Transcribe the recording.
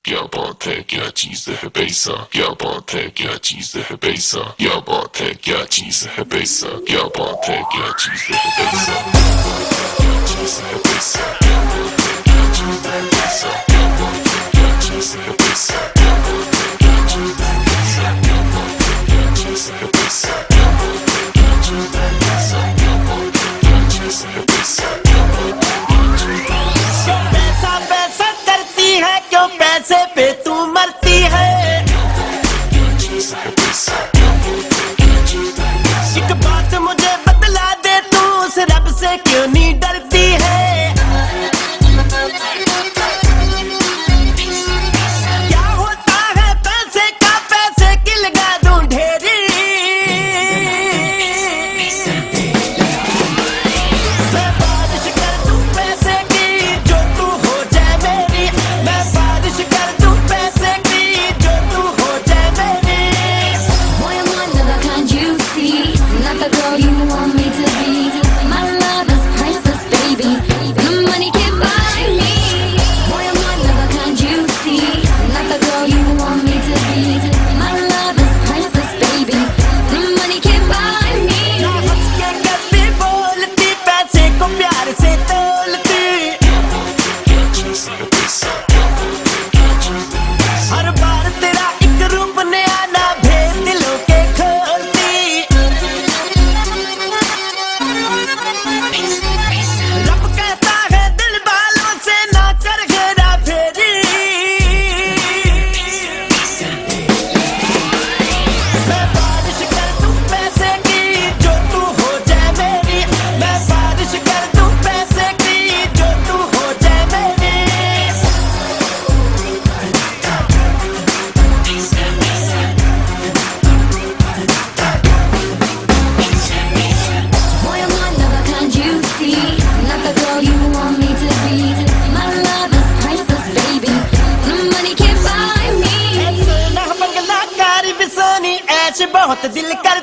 क्या बात है क्या चीज है पैसा क्या बात है क्या चीज है पैसा क्या बात है क्या चीज है पैसा क्या बात है क्या चीज है पैसा क्या चीज है पैसा क्या बात है क्या चीज है पैसा क्या बात है क्या चीज है पैसा क्या बात है क्या चीज है पैसा क्या बात है क्या चीज है पैसा क्या बात है क्या चीज है पैसा क्या बात है क्या चीज है पैसा क्या बात है क्या चीज है पैसा पैसा पैसा करती है क्यों पैसे पे तू मरती है एक बात मुझे बतला दे तू उस रब से क्यों नहीं डरती है क्या होता है पैसे का पैसे की लगा दूं ढेरी मैं बारिश कर दूं पैसे की जो तू हो जाए मेरी मैं बारिश कर दूं पैसे की जो तू हो जाए मेरी Boy, I'm one of a kind you see. Not the girl you want me to be. My love is priceless, baby. The money can't buy me. Boy, I'm one of a kind you see. Not the girl you want me to be. My love is priceless, baby. The money can't buy me. ना हंस के करती बोलती पैसे को प्यार से तोलती हर बार तेरा एक रूप नया ना भेद दिलों के खोलती रब कहता है दिल वालों से ना कर घेरा फेरी मैं बारिश कर दूं पैसे की जो तू हो जाए मेरी मैं बारिश कर दूं पैसे की जो तू हो जाए मेरी Boy, I'm one of a kind you see. Not the girl you want me to be. My love is priceless, baby. The money can't buy me. ऐसे ना बंगला कारी भी सोनी ऐश बहुत दिल कर